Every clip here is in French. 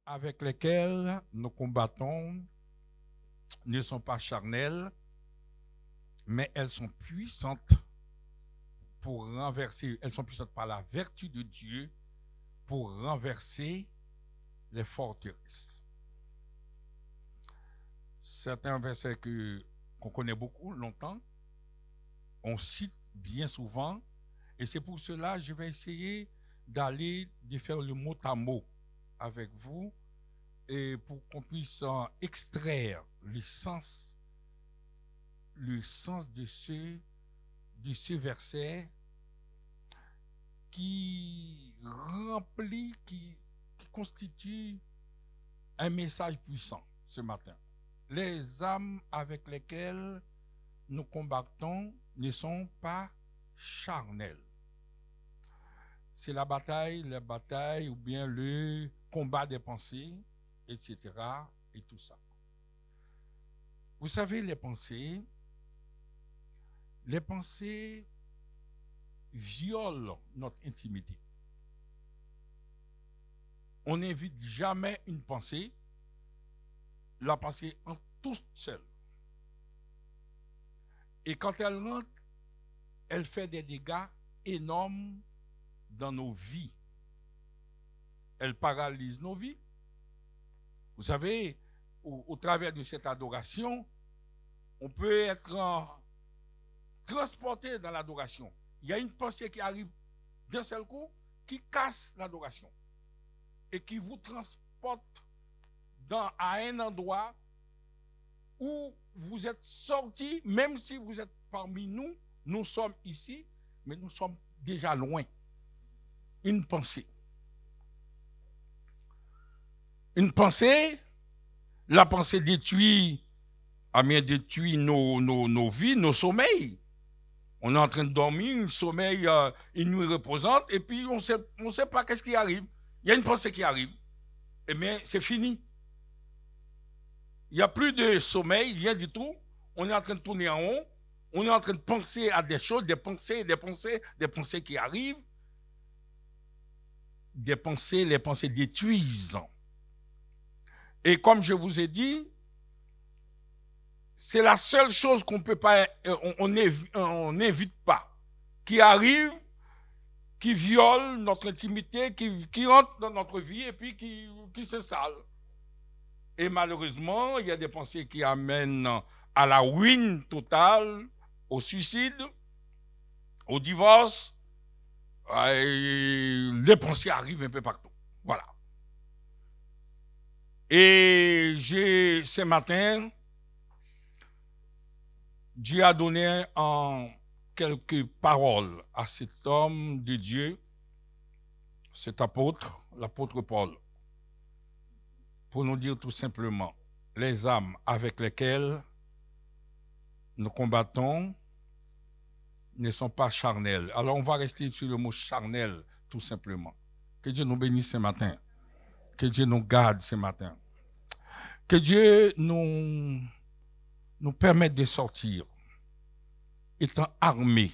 avec lesquelles nous combattons ne sont pas charnelles, mais elles sont puissantes pour renverser, elles sont puissantes par la vertu de Dieu pour renverser les forteresses. Certains versets qu'on connaît beaucoup, longtemps, on cite bien souvent, et c'est pour cela que je vais essayer de faire le mot à mot avec vous, et pour qu'on puisse extraire le sens de ce verset qui remplit, qui constitue un message puissant ce matin. Les âmes avec lesquelles nous combattons ne sont pas charnelles. C'est la bataille ou bien le combat des pensées, etc. et tout ça. Vous savez, les pensées violent notre intimité. On n'évite jamais une pensée, la pensée en toute seule. Et quand elle rentre, elle fait des dégâts énormes dans nos vies. Elle paralyse nos vies. Vous savez, au travers de cette adoration, on peut être transporté dans l'adoration. Il y a une pensée qui arrive d'un seul coup, qui casse l'adoration et qui vous transporte à un endroit où vous êtes sortis, même si vous êtes parmi nous, nous sommes ici, mais nous sommes déjà loin. Une pensée. Une pensée, la pensée détruit nos vies, nos sommeils. On est en train de dormir, un sommeil, une nuit reposante, et puis on ne sait pas qu'est-ce qui arrive. Il y a une pensée qui arrive. Eh bien, c'est fini. Il n'y a plus de sommeil, rien du tout. On est en train de tourner en rond. On est en train de penser à des choses, des pensées qui arrivent. Les pensées détruisent. Et comme je vous ai dit, c'est la seule chose qu'on peut pas, on n'évite pas, qui arrive, qui viole notre intimité, qui rentre dans notre vie et puis qui s'installe. Et malheureusement, il y a des pensées qui amènent à la ruine totale, au suicide, au divorce. Et les pensées arrivent un peu partout. Voilà. Et ce matin, Dieu a donné en quelques paroles à cet homme de Dieu, cet apôtre, l'apôtre Paul, pour nous dire tout simplement, les âmes avec lesquelles nous combattons ne sont pas charnelles. Alors on va rester sur le mot charnel, tout simplement. Que Dieu nous bénisse ce matin. Que Dieu nous garde ce matin. Que Dieu nous permette de sortir étant armés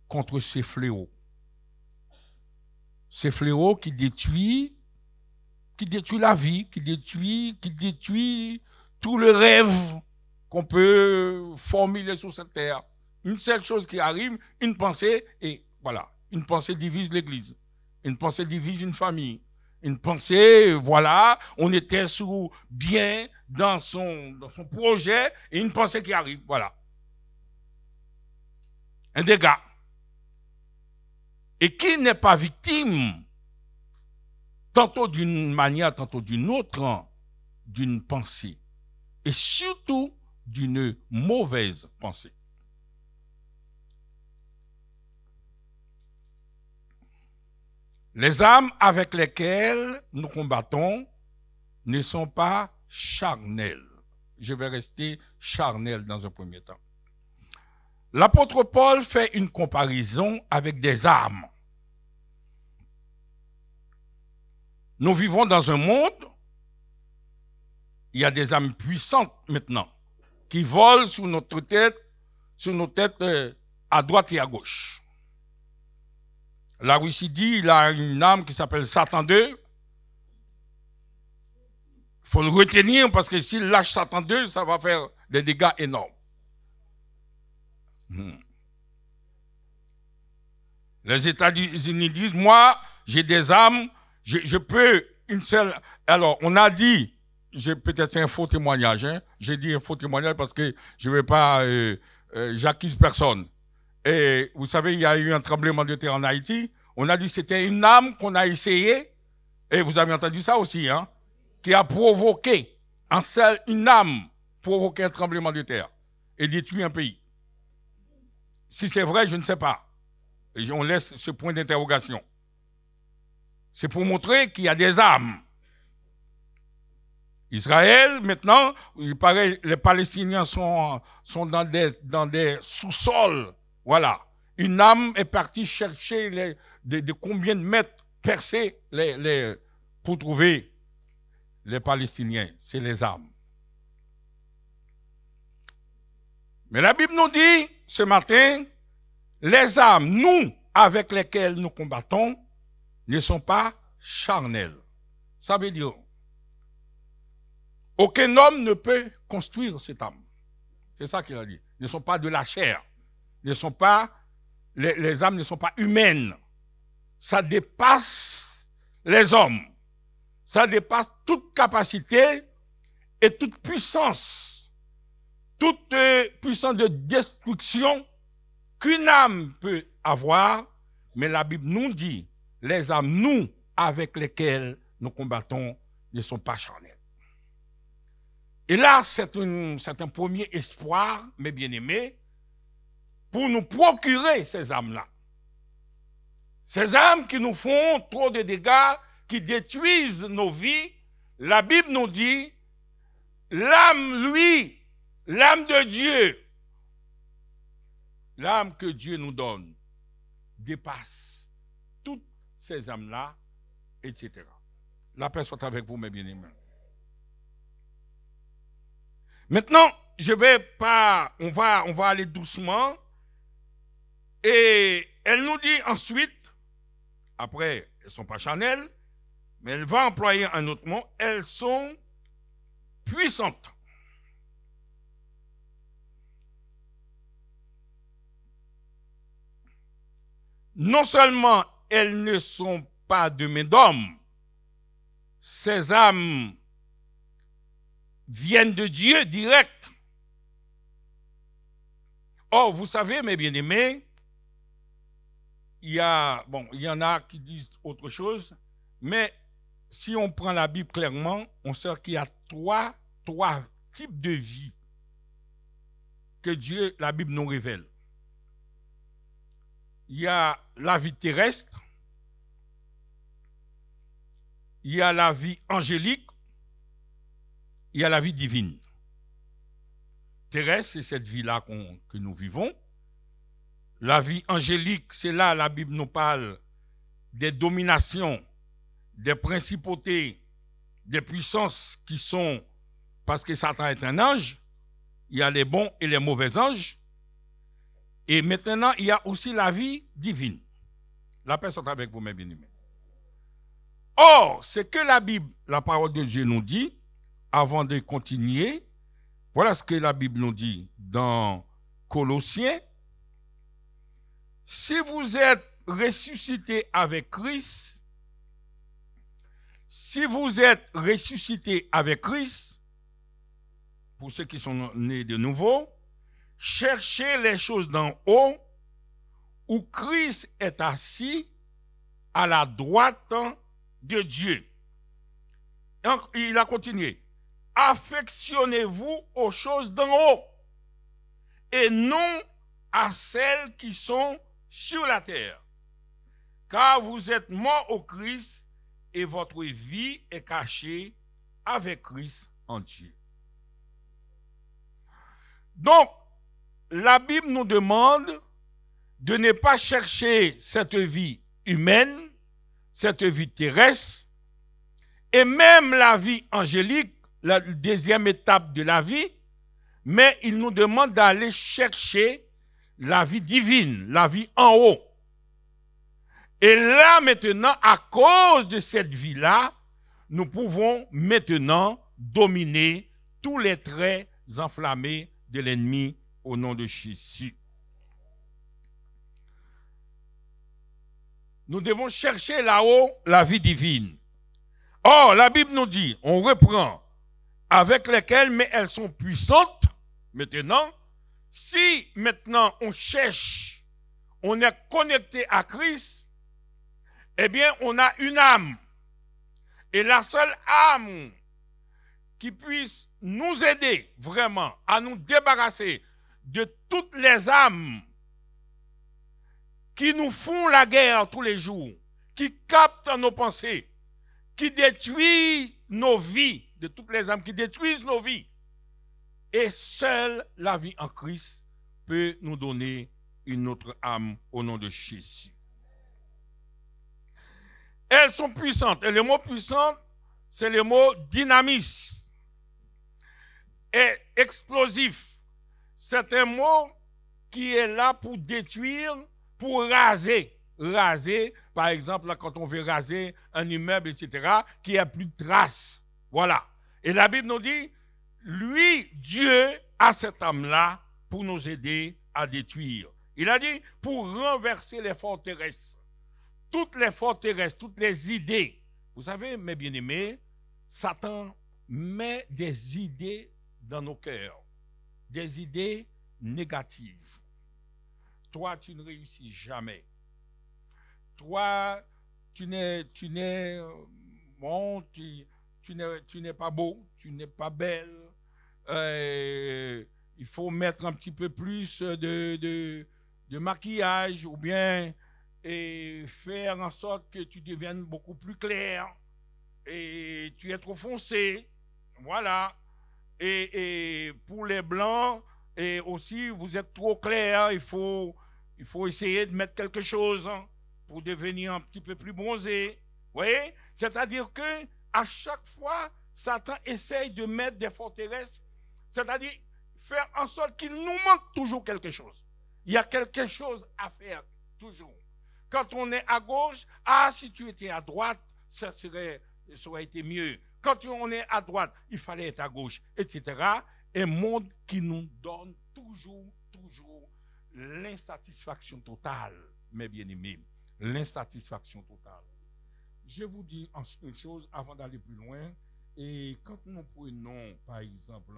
contre ces fléaux. Ces fléaux qui détruisent la vie, qui détruit tout le rêve qu'on peut formuler sur cette terre. Une seule chose qui arrive, une pensée, et voilà. Une pensée divise l'Église. Une pensée divise une famille. Une pensée, voilà, on était bien dans son projet, et une pensée qui arrive, voilà. Un dégât. Et qui n'est pas victime, tantôt d'une manière, tantôt d'une autre, d'une pensée. Et surtout d'une mauvaise pensée. Les âmes avec lesquelles nous combattons ne sont pas charnelles. Je vais rester charnel dans un premier temps. L'apôtre Paul fait une comparaison avec des armes. Nous vivons dans un monde, il y a des armes puissantes maintenant, qui volent sur nos têtes à droite et à gauche. La Russie dit, il a une arme qui s'appelle Satan 2, Il faut le retenir parce que s'il lâche Satan d'eux, ça va faire des dégâts énormes. Les États-Unis disent, moi, j'ai des armes, je peux une seule... Alors, on a dit, peut-être c'est un faux témoignage, hein? J'ai dit un faux témoignage parce que je ne vais pas... j'accuse personne. Et vous savez, il y a eu un tremblement de terre en Haïti. On a dit que c'était une arme qu'on a essayé, et vous avez entendu ça aussi, hein, qui a provoqué, une âme, provoqué un tremblement de terre et détruit un pays. Si c'est vrai, je ne sais pas. Et on laisse ce point d'interrogation. C'est pour montrer qu'il y a des armes. Israël, maintenant, il paraît les Palestiniens sont dans des sous-sols. Voilà. Une âme est partie chercher de combien de mètres percés pour trouver les Palestiniens. C'est les armes. Mais la Bible nous dit ce matin, les armes, nous, avec lesquelles nous combattons, ne sont pas charnelles. Ça veut dire, aucun homme ne peut construire cette arme. C'est ça qu'il a dit. Ils ne sont pas de la chair. Les âmes ne sont pas humaines. Ça dépasse les hommes. Ça dépasse toute capacité et toute puissance. Toute puissance de destruction qu'une âme peut avoir. Mais la Bible nous dit, les âmes, nous, avec lesquelles nous combattons, ne sont pas charnelles. Et là, c'est un premier espoir, mes bien-aimés, pour nous procurer ces âmes-là. Ces âmes qui nous font trop de dégâts, qui détruisent nos vies. La Bible nous dit, l'âme, lui, l'âme de Dieu, l'âme que Dieu nous donne, dépasse toutes ces âmes-là, etc. La paix soit avec vous, mes bien-aimés. Maintenant, on va aller doucement. Et elle nous dit ensuite, après, elles ne sont pas charnelles, mais elle va employer un autre mot, elles sont puissantes. Non seulement elles ne sont pas de main d'homme, ces âmes viennent de Dieu direct. Or, vous savez, mes bien-aimés, il y en a qui disent autre chose, mais si on prend la Bible clairement, on sait qu'il y a trois types de vie que la Bible nous révèle. Il y a la vie terrestre, il y a la vie angélique, il y a la vie divine. Terrestre, c'est cette vie-là que nous vivons. La vie angélique, c'est là la Bible nous parle des dominations, des principautés, des puissances qui sont, parce que Satan est un ange, il y a les bons et les mauvais anges. Et maintenant, il y a aussi la vie divine. La paix soit avec vous, mes bien-aimés. Or, ce que la Bible, la parole de Dieu nous dit, avant de continuer, voilà ce que la Bible nous dit dans Colossiens. Si vous êtes ressuscité avec Christ, pour ceux qui sont nés de nouveau, cherchez les choses d'en haut, où Christ est assis à la droite de Dieu. Donc, il a continué. Affectionnez-vous aux choses d'en haut et non à celles qui sont sur la terre. Car vous êtes morts au Christ et votre vie est cachée avec Christ en Dieu. Donc, la Bible nous demande de ne pas chercher cette vie humaine, cette vie terrestre, et même la vie angélique, la deuxième étape de la vie, mais il nous demande d'aller chercher la vie divine, la vie en haut. Et là, maintenant, à cause de cette vie-là, nous pouvons maintenant dominer tous les traits enflammés de l'ennemi au nom de Jésus. Nous devons chercher là-haut la vie divine. Or, la Bible nous dit, on reprend, avec lesquelles, mais elles sont puissantes. Maintenant, si maintenant on cherche, on est connecté à Christ, eh bien, on a une âme. Et la seule âme qui puisse nous aider vraiment à nous débarrasser de toutes les âmes qui nous font la guerre tous les jours, qui captent nos pensées, qui détruisent nos vies, de toutes les âmes qui détruisent nos vies. Et seule la vie en Christ peut nous donner une autre âme au nom de Jésus. Elles sont puissantes. Et le mot puissant, c'est le mot dynamis. Et explosif. C'est un mot qui est là pour détruire, pour raser. Raser, par exemple, là, quand on veut raser un immeuble, etc., qui n'a plus de traces. Voilà. Et la Bible nous dit, lui, Dieu, a cette âme-là pour nous aider à détruire. Il a dit, pour renverser les forteresses. Toutes les forteresses, toutes les idées. Vous savez, mes bien-aimés, Satan met des idées dans nos cœurs. Des idées négatives. Toi, tu ne réussis jamais. Toi, tu n'es bon, tu n'es pas beau, tu n'es pas belle. Il faut mettre un petit peu plus de maquillage ou bien et faire en sorte que tu deviennes beaucoup plus clair. Et tu es trop foncé. Voilà. Et pour les blancs, et aussi, vous êtes trop clair. Il faut essayer de mettre quelque chose pour devenir un petit peu plus bronzé. Vous voyez? C'est-à-dire que à chaque fois, Satan essaye de mettre des forteresses, c'est-à-dire faire en sorte qu'il nous manque toujours quelque chose. Il y a quelque chose à faire, toujours. Quand on est à gauche, si tu étais à droite, ça aurait été mieux. Quand on est à droite, il fallait être à gauche, etc. Un monde qui nous donne toujours l'insatisfaction totale, mes bien-aimés. L'insatisfaction totale. Je vous dis une chose avant d'aller plus loin. Et quand nous prenons, par exemple,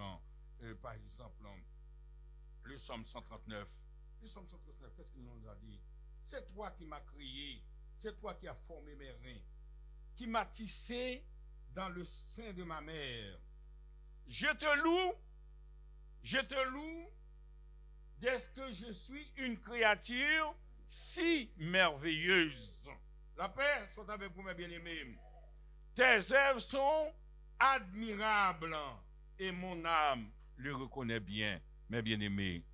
le Psaume 139, qu'est-ce qu'il nous a dit? C'est toi qui m'as créé, c'est toi qui as formé mes reins, qui m'as tissé dans le sein de ma mère. Je te loue, dès que je suis une créature si merveilleuse. La paix soit avec vous, mes bien-aimés. Tes œuvres sont admirables et mon âme le reconnaît bien, mes bien-aimés.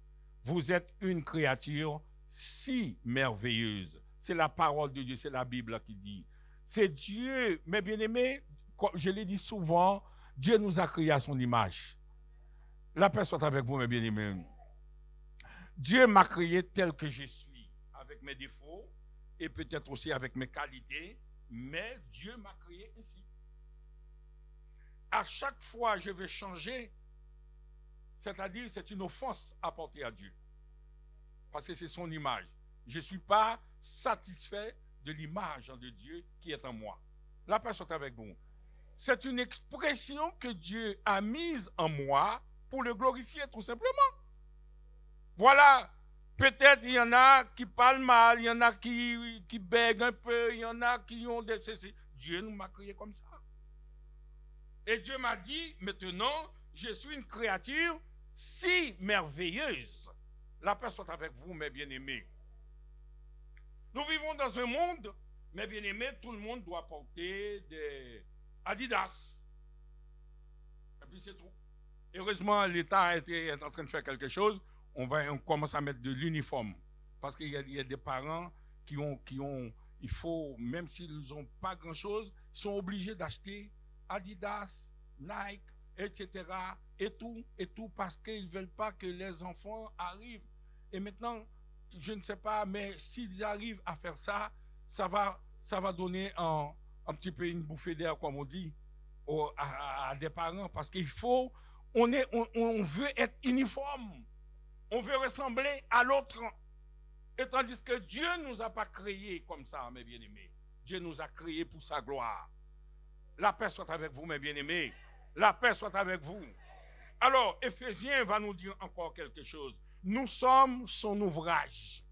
Vous êtes une créature si merveilleuse. C'est la parole de Dieu, c'est la Bible qui dit. C'est Dieu, mes bien-aimés, je l'ai dit souvent, Dieu nous a créés à son image. La paix soit avec vous, mes bien-aimés. Dieu m'a créé tel que je suis, avec mes défauts et peut-être aussi avec mes qualités, mais Dieu m'a créé ainsi. À chaque fois je vais changer, c'est-à-dire c'est une offense apportée à Dieu. Parce que c'est son image. Je ne suis pas satisfait de l'image de Dieu qui est en moi. La paix soit avec vous. C'est une expression que Dieu a mise en moi pour le glorifier tout simplement. Voilà. Peut-être il y en a qui parlent mal, il y en a qui bèguent un peu, il y en a qui ont des... Dieu nous m'a créé comme ça. Et Dieu m'a dit, maintenant, je suis une créature si merveilleuse. La paix soit avec vous, mes bien-aimés. Nous vivons dans un monde, mes bien-aimés, tout le monde doit porter des Adidas. Et puis c'est tout. Heureusement, l'État est en train de faire quelque chose. On commence à mettre de l'uniforme. Parce qu'il y a des parents qui ont, il faut, même s'ils n'ont pas grand-chose, ils sont obligés d'acheter Adidas, Nike, etc. Et tout, parce qu'ils ne veulent pas que les enfants arrivent. Et maintenant, je ne sais pas, mais s'ils arrivent à faire ça, ça va donner un petit peu une bouffée d'air, comme on dit. à des parents parce qu'il faut, on veut être uniforme, on veut ressembler à l'autre. Et tandis que Dieu ne nous a pas créés comme ça, mes bien-aimés. Dieu nous a créés pour sa gloire. La paix soit avec vous, mes bien-aimés. La paix soit avec vous. Alors, Éphésiens va nous dire encore quelque chose. Nous sommes son ouvrage.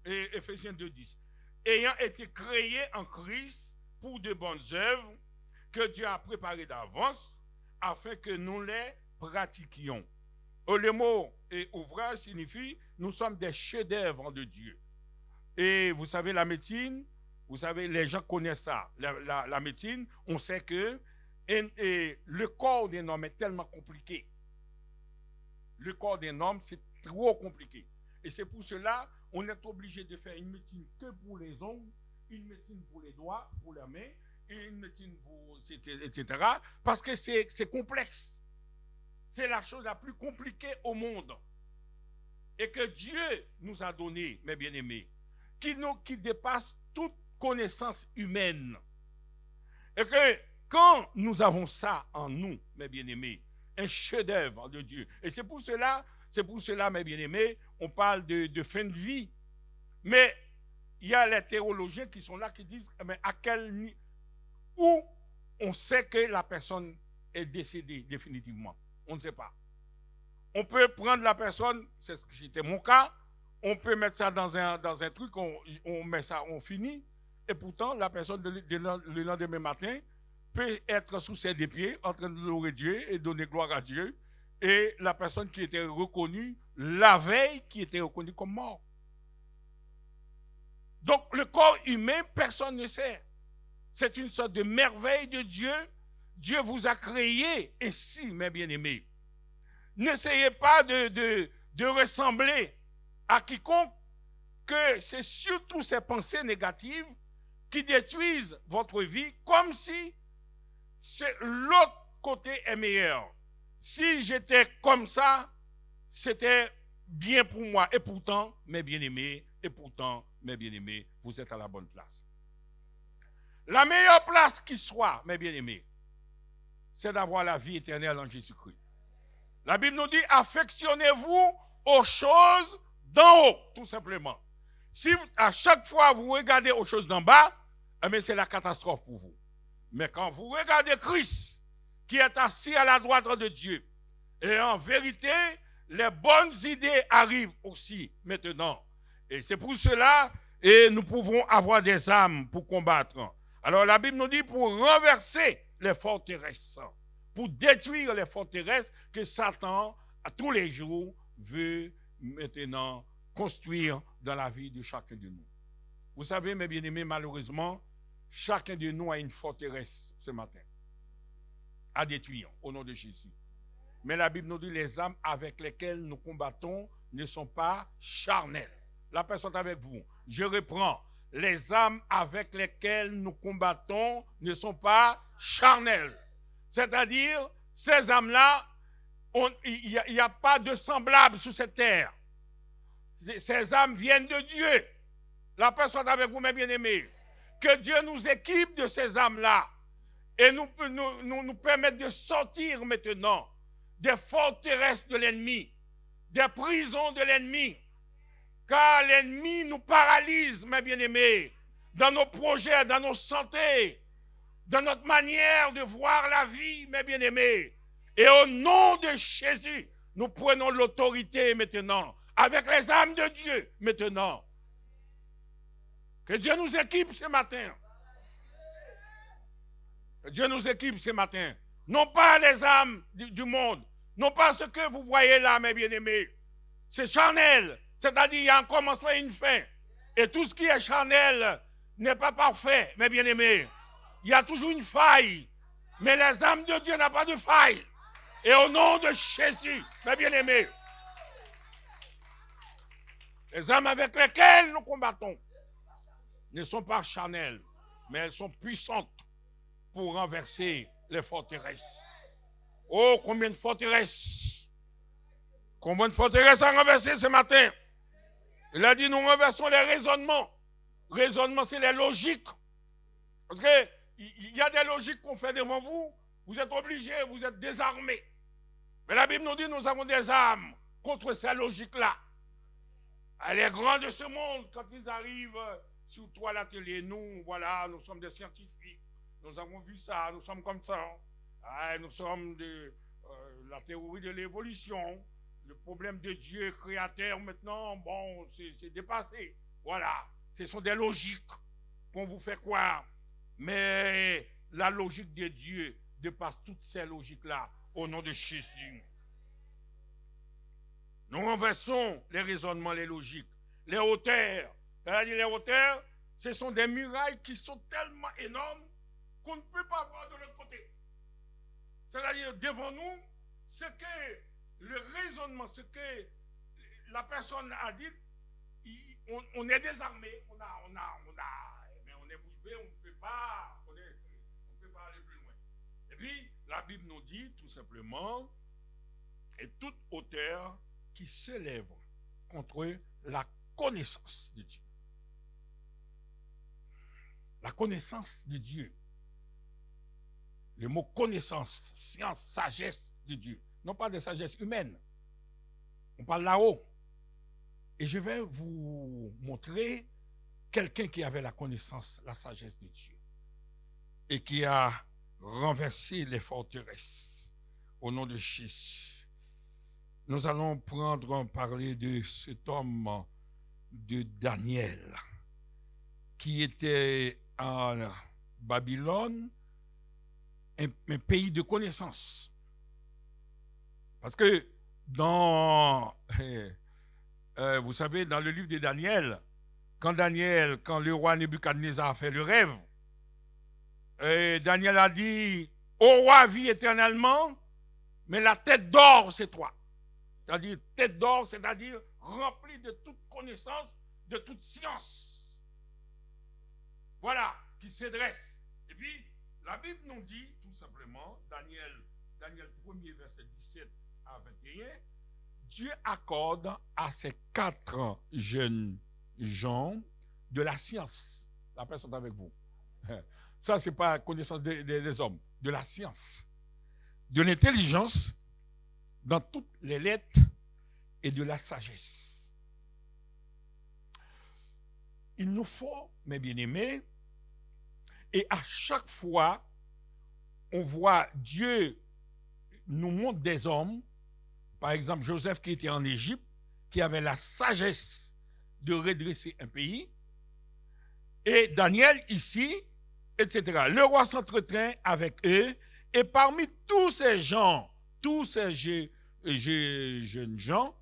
Et Éphésiens 2:10. Ayant été créés en Christ pour de bonnes œuvres que Dieu a préparées d'avance afin que nous les pratiquions. Le mot ouvrage signifie nous sommes des chefs-d'œuvre de Dieu. Et vous savez, la médecine, vous savez, les gens connaissent ça. La médecine, on sait que le corps d'un homme est tellement compliqué. Le corps d'un homme, c'est trop compliqué. Et c'est pour cela on est obligé de faire une médecine que pour les ongles, une médecine pour les doigts, pour la main, une médecine pour etc. Parce que c'est complexe. C'est la chose la plus compliquée au monde. Et que Dieu nous a donné, mes bien-aimés, qui dépasse toute connaissance humaine. Et que quand nous avons ça en nous, mes bien-aimés, un chef-d'œuvre de Dieu. Et c'est pour cela, mes bien-aimés, on parle de fin de vie. Mais il y a les théologiens qui sont là qui disent, mais à quel niveau, où on sait que la personne est décédée définitivement. On ne sait pas. On peut prendre la personne, c'était mon cas, on peut mettre ça dans un truc, on met ça, on finit, et pourtant la personne le lendemain matin peut être sous ses deux pieds, en train de louer Dieu et donner gloire à Dieu, et la personne qui était reconnue la veille, qui était reconnue comme mort. Donc le corps humain, personne ne sait. C'est une sorte de merveille de Dieu. Dieu vous a créé ainsi, mes bien-aimés. N'essayez pas de ressembler à quiconque, que c'est surtout ces pensées négatives qui détruisent votre vie, comme si l'autre côté est meilleur. Si j'étais comme ça, c'était bien pour moi. Et pourtant, mes bien-aimés, vous êtes à la bonne place. La meilleure place qui soit, mes bien-aimés, c'est d'avoir la vie éternelle en Jésus-Christ. La Bible nous dit, affectionnez-vous aux choses d'en haut, tout simplement. Si à chaque fois vous regardez aux choses d'en bas, eh c'est la catastrophe pour vous. Mais quand vous regardez Christ, qui est assis à la droite de Dieu, et en vérité, les bonnes idées arrivent aussi maintenant. Et c'est pour cela que nous pouvons avoir des âmes pour combattre. Alors la Bible nous dit pour renverser les forteresses, pour détruire les forteresses que Satan, à tous les jours, veut maintenant construire dans la vie de chacun de nous. Vous savez, mes bien-aimés, malheureusement, chacun de nous a une forteresse ce matin à détruire au nom de Jésus. Mais la Bible nous dit les âmes avec lesquelles nous combattons ne sont pas charnelles. La personne avec vous. Je reprends. Les âmes avec lesquelles nous combattons ne sont pas charnelles. C'est-à-dire, ces âmes-là, il n'y a pas de semblable sur cette terre. Ces âmes viennent de Dieu. La paix soit avec vous, mes bien-aimés. Que Dieu nous équipe de ces âmes-là et nous permette de sortir maintenant des forteresses de l'ennemi, des prisons de l'ennemi. Car l'ennemi nous paralyse, mes bien-aimés, dans nos projets, dans nos santé, dans notre manière de voir la vie, mes bien-aimés. Et au nom de Jésus, nous prenons l'autorité maintenant, avec les âmes de Dieu maintenant. Que Dieu nous équipe ce matin. Que Dieu nous équipe ce matin. Non pas les âmes du monde, non pas ce que vous voyez là, mes bien-aimés. C'est charnel. C'est-à-dire, il y a un commencement et une fin. Et tout ce qui est charnel n'est pas parfait, mes bien-aimés. Il y a toujours une faille. Mais les âmes de Dieu n'ont pas de faille. Et au nom de Jésus, mes bien-aimés, les âmes avec lesquelles nous combattons ne sont pas charnelles, mais elles sont puissantes pour renverser les forteresses. Oh, combien de forteresses! Combien de forteresses à renverser ce matin? Il a dit, nous renversons les raisonnements. Raisonnement, c'est les logiques. Parce qu'il y a des logiques qu'on fait devant vous. vous êtes obligés, vous êtes désarmés. Mais la Bible nous dit nous avons des armes contre cette logique-là. Les grands de ce monde, quand ils arrivent sur toi la télé, nous, voilà, nous sommes des scientifiques. Nous avons vu ça, nous sommes comme ça. Nous sommes de la théorie de l'évolution. Le problème de Dieu créateur, maintenant, bon, c'est dépassé. Voilà, ce sont des logiques qu'on vous fait croire. Mais la logique de Dieu dépasse toutes ces logiques-là au nom de Jésus. Nous renversons les raisonnements, les logiques, les hauteurs. C'est-à-dire les hauteurs, ce sont des murailles qui sont tellement énormes qu'on ne peut pas voir de l'autre côté. C'est-à-dire devant nous, ce que le raisonnement, ce que la personne a dit, on est désarmé, on est bouche bée, on ne peut pas aller plus loin. Et puis, la Bible nous dit tout simplement, et toute hauteur qui s'élève contre la connaissance de Dieu. La connaissance de Dieu. Le mot connaissance, science, sagesse de Dieu. Non pas de sagesse humaine. On parle là-haut. Et je vais vous montrer quelqu'un qui avait la connaissance, la sagesse de Dieu. Et qui a renversé les forteresses au nom de Jésus. Nous allons parler de cet homme de Daniel qui était en Babylone, un pays de connaissance. Parce que vous savez, dans le livre de Daniel, quand le roi Nebuchadnezzar a fait le rêve, Daniel a dit, ô roi, vis éternellement, mais la tête d'or, c'est toi. C'est-à-dire, tête d'or, c'est-à-dire remplie de toute connaissance, de toute science. Voilà, qui se dresse. Et puis, la Bible nous dit, tout simplement, Daniel 1er, verset 17 à 21, Dieu accorde à ces 4 jeunes gens de la science. La personne est avec vous. Ça, ce n'est pas la connaissance des hommes, de la science, de l'intelligence, dans toutes les lettres et de la sagesse. Il nous faut, mes bien-aimés, et à chaque fois, on voit Dieu nous montre des hommes, par exemple Joseph qui était en Égypte, qui avait la sagesse de redresser un pays, et Daniel ici, etc. Le roi s'entretint avec eux, et parmi tous ces gens, tous ces jeunes gens,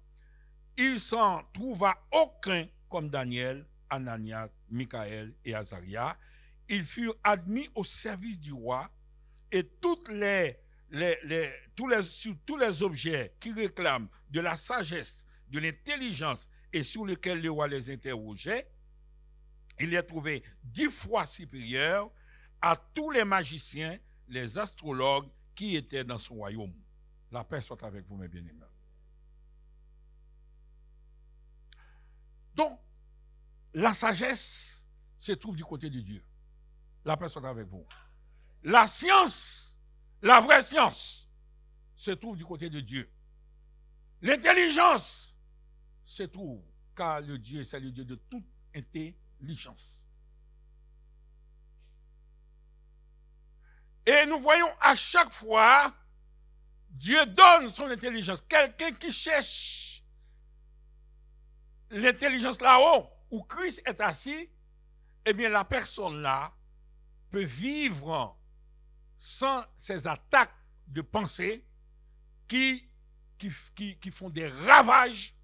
il s'en trouva aucun comme Daniel, Ananias, Michaël et Azaria. Ils furent admis au service du roi et sur tous les objets qui réclament de la sagesse, de l'intelligence et sur lesquels le roi les interrogeait, il les trouvait 10 fois supérieurs à tous les magiciens, les astrologues qui étaient dans son royaume. La paix soit avec vous, mes bien-aimés. Donc, la sagesse se trouve du côté de Dieu. La paix soit avec vous. La science, la vraie science, se trouve du côté de Dieu. L'intelligence se trouve, car le Dieu, c'est le Dieu de toute intelligence. Et nous voyons à chaque fois, Dieu donne son intelligence. Quelqu'un qui cherche l'intelligence là-haut, où Christ est assis, eh bien la personne là peut vivre sans ces attaques de pensée qui font des ravages,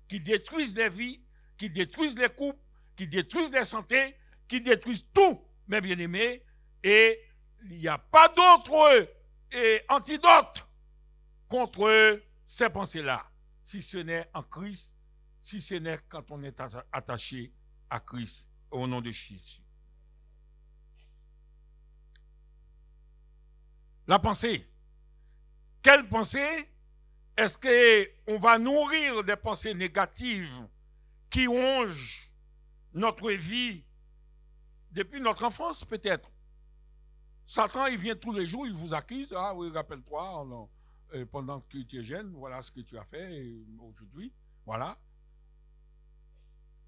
qui détruisent les vies, qui détruisent les couples, qui détruisent les santé, qui détruisent tout, mes bien-aimés, et il n'y a pas d'autre antidote contre ces pensées-là, si ce n'est en Christ, si ce n'est quand on est attaché à Christ au nom de Jésus. La pensée. Quelle pensée? Est-ce qu'on va nourrir des pensées négatives qui rongent notre vie depuis notre enfance peut-être? Satan, il vient tous les jours, il vous accuse. Ah oui, rappelle-toi, pendant que tu es jeune, voilà ce que tu as fait aujourd'hui. Voilà.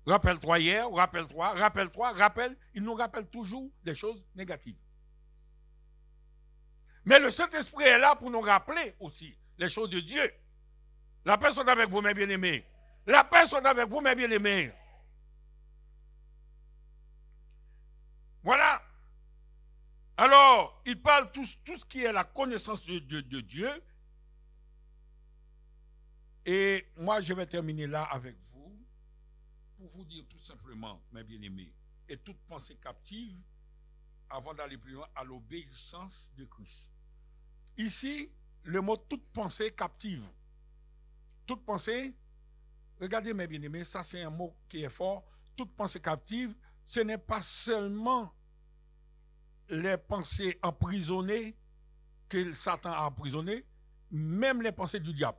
Rappelle-toi hier, rappelle-toi, rappelle. Il nous rappelle toujours des choses négatives. Mais le Saint-Esprit est là pour nous rappeler aussi les choses de Dieu. La paix soit avec vous, mes bien-aimés. La paix soit avec vous, mes bien-aimés. Voilà. Alors, il parle tout ce qui est la connaissance de Dieu. Et moi, je vais terminer là avec vous pour vous dire tout simplement, mes bien-aimés, et toute pensée captive, avant d'aller plus loin, à l'obéissance de Christ. Ici, le mot toute pensée captive. Toute pensée, regardez mes bien-aimés, ça c'est un mot qui est fort. Toute pensée captive, ce n'est pas seulement les pensées emprisonnées que Satan a emprisonnées, même les pensées du diable.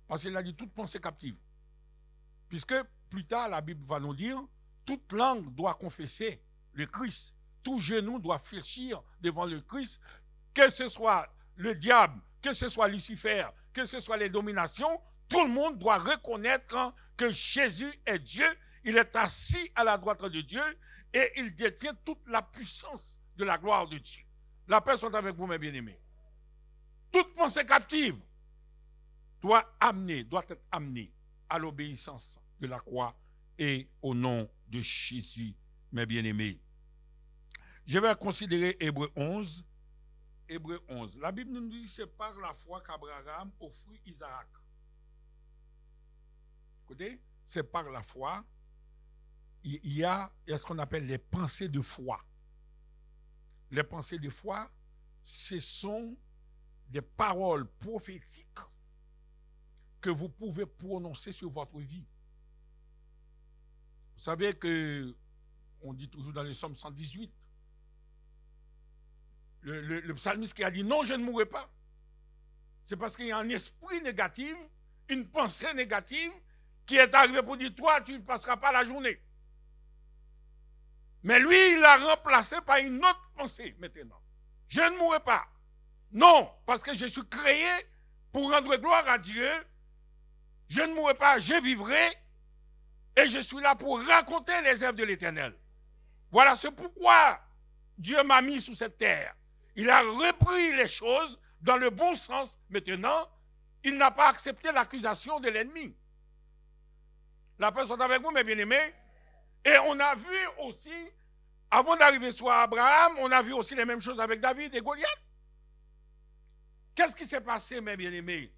Parce qu'il a dit toute pensée captive. Puisque plus tard, la Bible va nous dire, toute langue doit confesser le Christ. Tout genou doit fléchir devant le Christ, que ce soit le diable, que ce soit Lucifer, que ce soit les dominations, tout le monde doit reconnaître que Jésus est Dieu, il est assis à la droite de Dieu et il détient toute la puissance de la gloire de Dieu. La paix soit avec vous, mes bien-aimés. Toute pensée captive doit être amenée à l'obéissance de la croix et au nom de Jésus, mes bien-aimés. Je vais considérer Hébreux 11. Hébreux 11. La Bible nous dit c'est par la foi qu'Abraham offrit Isaac. Écoutez, c'est par la foi. Il y a ce qu'on appelle les pensées de foi. Les pensées de foi, ce sont des paroles prophétiques que vous pouvez prononcer sur votre vie. Vous savez que, on dit toujours dans le Psaume 118, le psalmiste qui a dit non, je ne mourrai pas. C'est parce qu'il y a un esprit négatif, une pensée négative qui est arrivée pour dire toi, tu ne passeras pas la journée. Mais lui, il l'a remplacé par une autre pensée maintenant. Je ne mourrai pas. Non, parce que je suis créé pour rendre gloire à Dieu. Je ne mourrai pas, je vivrai. Et je suis là pour raconter les œuvres de l'Éternel. Voilà, c'est pourquoi Dieu m'a mis sur cette terre. Il a repris les choses dans le bon sens. Maintenant, il n'a pas accepté l'accusation de l'ennemi. La paix soit avec vous, mes bien-aimés. Et on a vu aussi, avant d'arriver sur Abraham, on a vu aussi les mêmes choses avec David et Goliath. Qu'est-ce qui s'est passé, mes bien-aimés?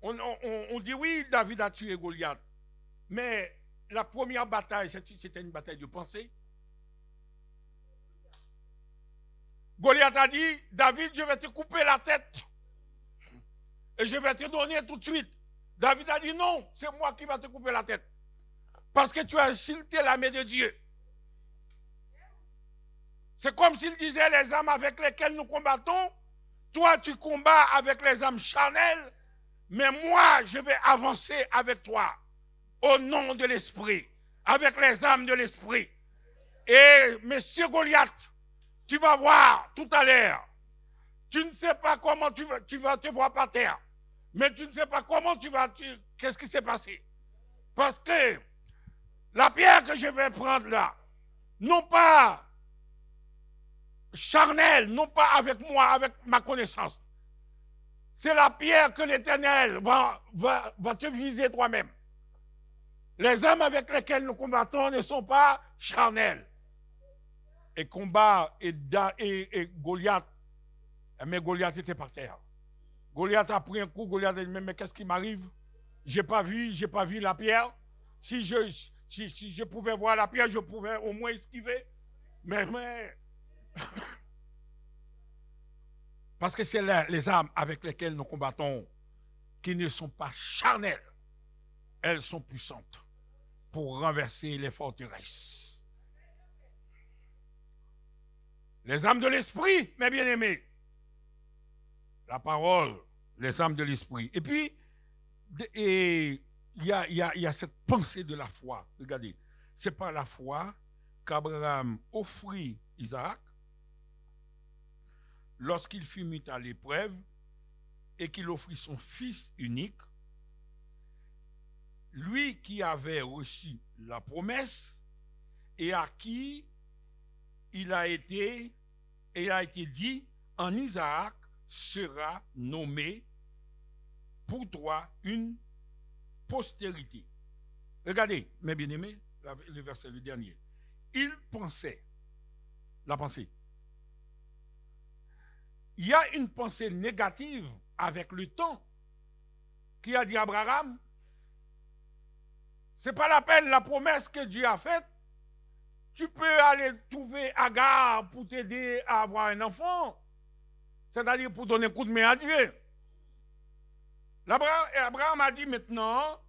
On dit oui, David a tué Goliath. Mais la première bataille, c'était une bataille de pensée. Goliath a dit, David, je vais te couper la tête. Et je vais te donner tout de suite. David a dit, non, c'est moi qui vais te couper la tête. Parce que tu as insulté la main de Dieu. C'est comme s'il disait, les âmes avec lesquelles nous combattons, toi tu combats avec les âmes charnelles, mais moi je vais avancer avec toi, au nom de l'Esprit, avec les âmes de l'Esprit. Et monsieur Goliath, tu vas voir tout à l'heure, tu ne sais pas comment tu vas te voir par terre, mais tu ne sais pas comment qu'est-ce qui s'est passé. Parce que la pierre que je vais prendre là, non pas charnelle, non pas avec moi, avec ma connaissance, c'est la pierre que l'Éternel va te viser toi-même. Les âmes avec lesquelles nous combattons ne sont pas charnelles. Et combat et Goliath, mais Goliath était par terre. Goliath a pris un coup, Goliath a dit, mais qu'est-ce qui m'arrive? J'ai pas vu la pierre. Si je pouvais voir la pierre, je pouvais au moins esquiver. Mais parce que c'est les armes avec lesquelles nous combattons qui ne sont pas charnelles. Elles sont puissantes pour renverser les forteresses. Les âmes de l'esprit, mes bien-aimés. La parole, les âmes de l'esprit. Et puis, il y a cette pensée de la foi. Regardez, c'est par la foi qu'Abraham offrit Isaac. lorsqu'il fut mis à l'épreuve et qu'il offrit son Fils unique, lui qui avait reçu la promesse et à qui il a été dit, en Isaac sera nommé pour toi une postérité. Regardez, mes bien-aimés, le verset le dernier. Il pensait, la pensée. Il y a une pensée négative avec le temps qui a dit à Abraham, ce n'est pas la peine, la promesse que Dieu a faite. Tu peux aller trouver Agar pour t'aider à avoir un enfant, c'est-à-dire pour donner un coup de main à Dieu. Abraham a dit maintenant,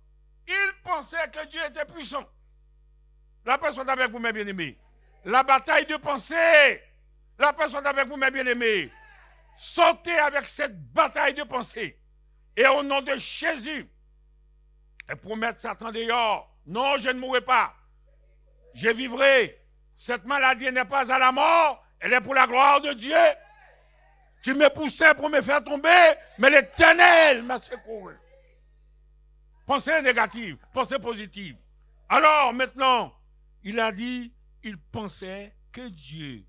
il pensait que Dieu était puissant. La personne avec vous, mes bien-aimés. La bataille de pensée. La personne avec vous, mes bien-aimés. Sortez avec cette bataille de pensée. Et au nom de Jésus, et pour mettre Satan dehors, non, je ne mourrai pas. Je vivrai. Cette maladie n'est pas à la mort, elle est pour la gloire de Dieu. Tu me poussais pour me faire tomber, mais l'Éternel m'a secouru. Pensée négative, pensée positive. Alors maintenant, il a dit, il pensait que Dieu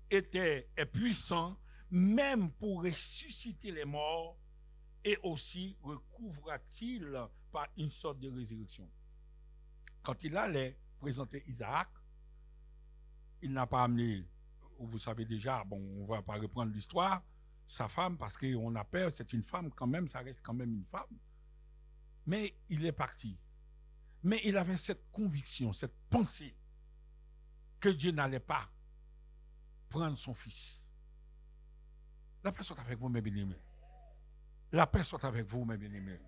est puissant, même pour ressusciter les morts, et aussi recouvra-t-il par une sorte de résurrection. Quand il allait présenter Isaac, il n'a pas amené, vous savez déjà, bon, on ne va pas reprendre l'histoire, sa femme, parce qu'on a peur, c'est une femme quand même, ça reste quand même une femme. Mais il est parti. Mais il avait cette conviction, cette pensée que Dieu n'allait pas prendre son fils. La paix soit avec vous, mes bien-aimés. La paix soit avec vous, mes bien-aimés.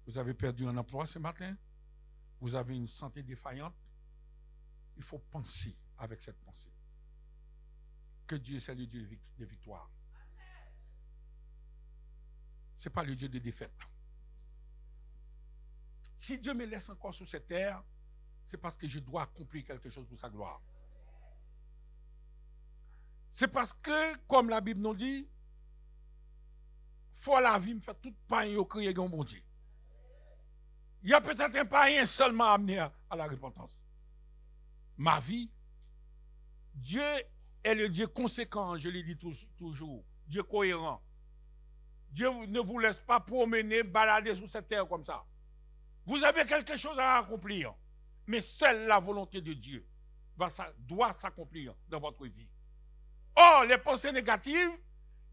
Vous avez perdu un emploi ce matin? Vous avez une santé défaillante? Il faut penser avec cette pensée que Dieu, c'est le Dieu de victoire. Ce n'est pas le Dieu de défaite. Si Dieu me laisse encore sur cette terre, c'est parce que je dois accomplir quelque chose pour sa gloire. C'est parce que, comme la Bible nous dit, faut la vie me fait tout païen au crier un bon Dieu. Il y a peut-être un païen seulement amené à la repentance. Ma vie, Dieu est le Dieu conséquent, je l'ai dit toujours, Dieu cohérent. Dieu ne vous laisse pas promener, balader sur cette terre comme ça. Vous avez quelque chose à accomplir, mais seule la volonté de Dieu doit s'accomplir dans votre vie. Or, les pensées négatives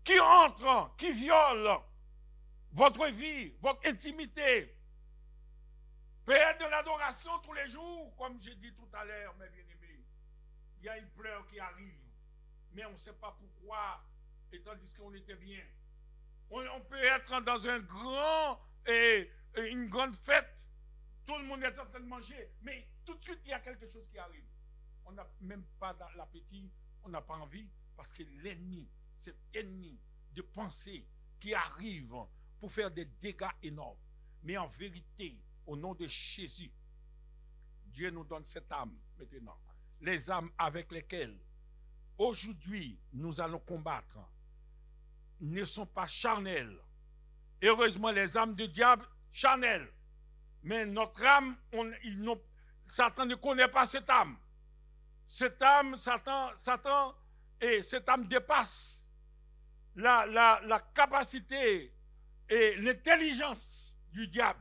qui entrent, qui violent votre vie, votre intimité, peut être de l'adoration tous les jours, comme j'ai dit tout à l'heure, mes bien-aimés. Il y a une pleure qui arrive, mais on ne sait pas pourquoi, et tandis qu'on était bien. On peut être dans un une grande fête, tout le monde est en train de manger, mais tout de suite, il y a quelque chose qui arrive. On n'a même pas l'appétit, on n'a pas envie, parce que l'ennemi, cet ennemi de pensée qui arrive pour faire des dégâts énormes. Mais en vérité, au nom de Jésus, Dieu nous donne cette âme maintenant. Les âmes avec lesquelles aujourd'hui nous allons combattre ne sont pas charnelles. Heureusement, les âmes de diable charnelles. Mais notre âme, Satan ne connaît pas cette âme. Cette âme, Satan, et cette âme dépasse la capacité et l'intelligence du diable.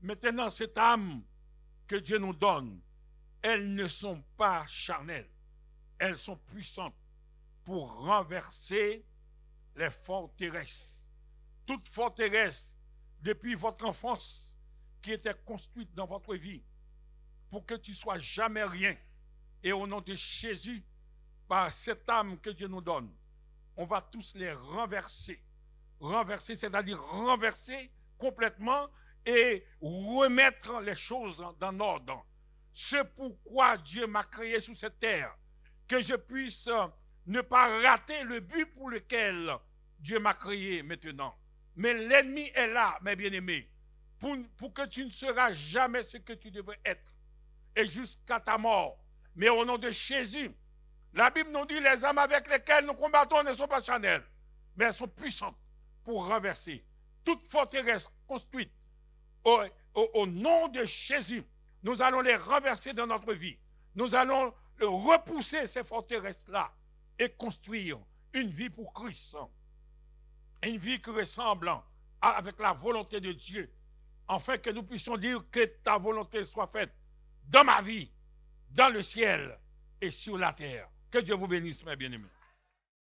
Maintenant, cette âme que Dieu nous donne, elles ne sont pas charnelles. Elles sont puissantes pour renverser les forteresses. Toute forteresse, depuis votre enfance, qui était construite dans votre vie, pour que tu sois jamais rien. Et au nom de Jésus, par cette âme que Dieu nous donne, on va tous les renverser. Renverser, c'est-à-dire renverser complètement et remettre les choses dans l'ordre. C'est pourquoi Dieu m'a créé sur cette terre, que je puisse ne pas rater le but pour lequel Dieu m'a créé maintenant. Mais l'ennemi est là, mes bien-aimés, pour que tu ne seras jamais ce que tu devrais être, et jusqu'à ta mort. Mais au nom de Jésus, La Bible nous dit les armes avec lesquelles nous combattons ne sont pas charnelles, mais elles sont puissantes pour renverser toute forteresse construite au nom de Jésus. Nous allons les renverser dans notre vie. Nous allons repousser ces forteresses-là et construire une vie pour Christ. Une vie qui ressemble avec la volonté de Dieu, afin que nous puissions dire que ta volonté soit faite dans ma vie, dans le ciel et sur la terre. Que Dieu vous bénisse, mes bien-aimés.